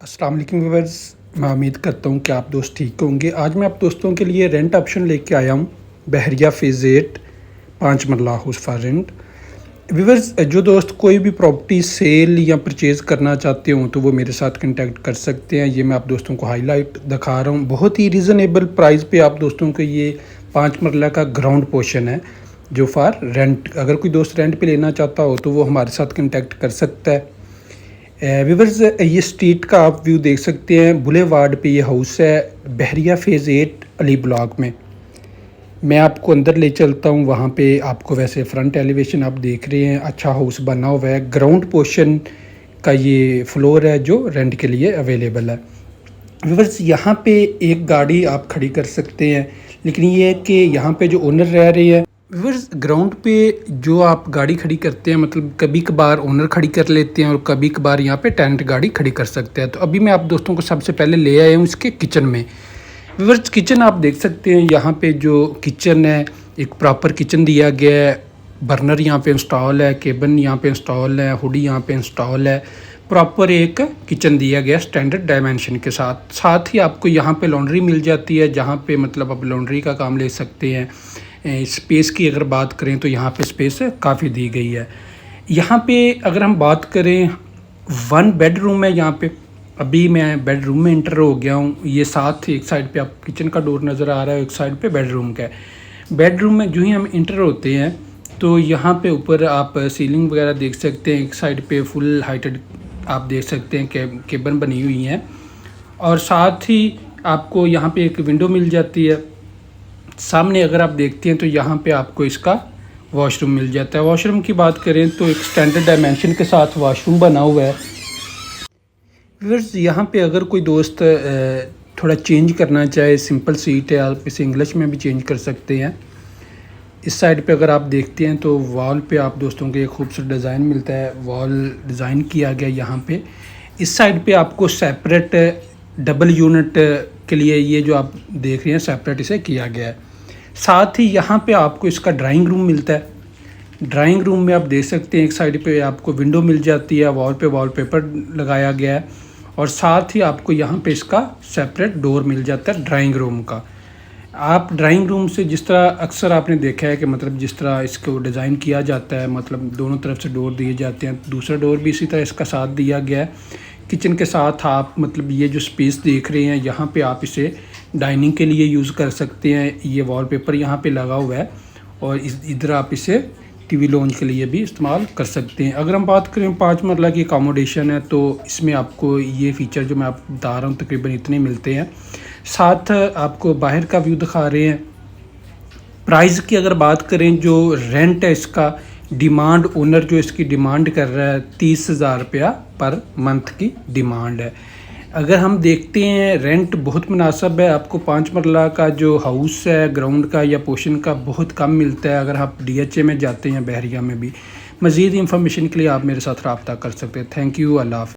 अस्सलाम वालेकुम व्यूअर्स। मैं उम्मीद करता हूँ कि आप दोस्त ठीक होंगे। आज मैं आप दोस्तों के लिए रेंट ऑप्शन लेके आया हूँ। बहरिया फेज़ 8 5 मरला हाउस फॉर रेंट। व्यूअर्स, जो दोस्त कोई भी प्रॉपर्टी सेल या परचेज़ करना चाहते हो तो वो मेरे साथ कांटेक्ट कर सकते हैं। ये मैं आप दोस्तों को हाईलाइट दिखा रहा हूँ। बहुत ही रीज़नेबल प्राइस पे आप दोस्तों को ये 5 मरला का ग्राउंड पोर्शन है जो फॉर रेंट। अगर कोई दोस्त रेंट पे लेना चाहता हो तो वो हमारे साथ कांटेक्ट कर सकता है। व्यूअर्स, ये स्ट्रीट का आप व्यू देख सकते हैं। बुलेवार्ड पे ये हाउस है, बहरिया फेज़ 8 अली ब्लॉक में। मैं आपको अंदर ले चलता हूँ। वहाँ पे आपको वैसे फ्रंट एलिवेशन आप देख रहे हैं, अच्छा हाउस बना हुआ है। ग्राउंड पोर्शन का ये फ्लोर है जो रेंट के लिए अवेलेबल है। व्यूअर्स, यहाँ पे एक गाड़ी आप खड़ी कर सकते हैं, लेकिन ये है कि यहाँ पे जो ओनर रह रहे हैं। व्यूअर्स, ग्राउंड पे जो आप गाड़ी खड़ी करते हैं, मतलब कभी कभार ओनर खड़ी कर लेते हैं और कभी कभार यहाँ पे टेनेंट गाड़ी खड़ी कर सकते हैं। तो अभी मैं आप दोस्तों को सबसे पहले ले आया हूँ इसके किचन में। व्यूअर्स, किचन आप देख सकते हैं। यहाँ पे जो किचन है, एक प्रॉपर किचन दिया गया है। बर्नर यहाँ पे इंस्टॉल है, केबन यहाँ पे इंस्टॉल है, हुडी यहाँ पे इंस्टॉल है। प्रॉपर एक किचन दिया गया स्टैंडर्ड डायमेंशन के साथ। साथ ही आपको यहाँ पे लॉन्ड्री मिल जाती है, जहाँ पे मतलब आप लॉन्ड्री का काम ले सकते हैं। स्पेस की अगर बात करें तो यहाँ पे स्पेस काफ़ी दी गई है। यहाँ पे अगर हम बात करें, 1 बेडरूम है यहाँ पे। अभी मैं बेडरूम में इंटर हो गया हूँ। ये साथ एक साइड पे आप किचन का डोर नज़र आ रहा है, एक साइड पे बेडरूम का है। बेडरूम में जो ही हम इंटर होते हैं तो यहाँ पे ऊपर आप सीलिंग वगैरह देख सकते हैं। एक साइड पे फुल हाइटेड आप देख सकते हैं केबन बनी हुई हैं, और साथ ही आपको यहाँ पे एक विंडो मिल जाती है। सामने अगर आप देखते हैं तो यहाँ पे आपको इसका वॉशरूम मिल जाता है। वॉशरूम की बात करें तो एक स्टैंडर्ड डायमेंशन के साथ वॉशरूम बना हुआ है। व्यूअर्स, यहाँ पे अगर कोई दोस्त थोड़ा चेंज करना चाहे, सिंपल सीट है, आप इसे इंग्लिश में भी चेंज कर सकते हैं। इस साइड पे अगर आप देखते हैं तो वॉल पे आप दोस्तों के एक खूबसूरत डिज़ाइन मिलता है। वॉल डिज़ाइन किया गया यहाँ पे। इस साइड पे आपको सेपरेट डबल यूनिट के लिए ये जो आप देख रहे हैं सेपरेट इसे किया गया है। साथ ही यहाँ पे आपको इसका ड्राइंग रूम मिलता है। ड्राइंग रूम में आप देख सकते हैं एक साइड पे आपको विंडो मिल जाती है, वॉल पे वॉलपेपर लगाया गया है, और साथ ही आपको यहाँ पे इसका सेपरेट डोर मिल जाता है ड्राइंग रूम का। आप ड्राइंग रूम से जिस तरह अक्सर आपने देखा है कि मतलब जिस तरह इसको डिज़ाइन किया जाता है, मतलब दोनों तरफ से डोर दिए जाते हैं, दूसरा डोर भी इसी तरह इसका साथ दिया गया है। किचन के साथ आप मतलब ये जो स्पेस देख रहे हैं, यहाँ पे आप इसे डाइनिंग के लिए यूज़ कर सकते हैं। ये वॉलपेपर यहाँ पे लगा हुआ है, और इधर आप इसे टीवी लॉन्च के लिए भी इस्तेमाल कर सकते हैं। अगर हम बात करें 5 मरला की अकोमोडेशन है, तो इसमें आपको ये फ़ीचर जो मैं आपको बता रहा हूँ तकरीबन इतने मिलते हैं। साथ आपको बाहर का व्यू दिखा रहे हैं। प्राइस की अगर बात करें, जो रेंट है इसका, डिमांड ओनर जो इसकी डिमांड कर रहा है 30,000 रुपया पर मंथ की डिमांड है। अगर हम देखते हैं रेंट बहुत मुनासिब है। आपको 5 मरला का जो हाउस है ग्राउंड का या पोर्शन का बहुत कम मिलता है अगर आप DHA में जाते हैं, बहरिया में भी। मज़ीद इंफॉर्मेशन के लिए आप मेरे साथ रब्ता कर सकते हैं। Thank you. अल्लाह हाफ़िज़।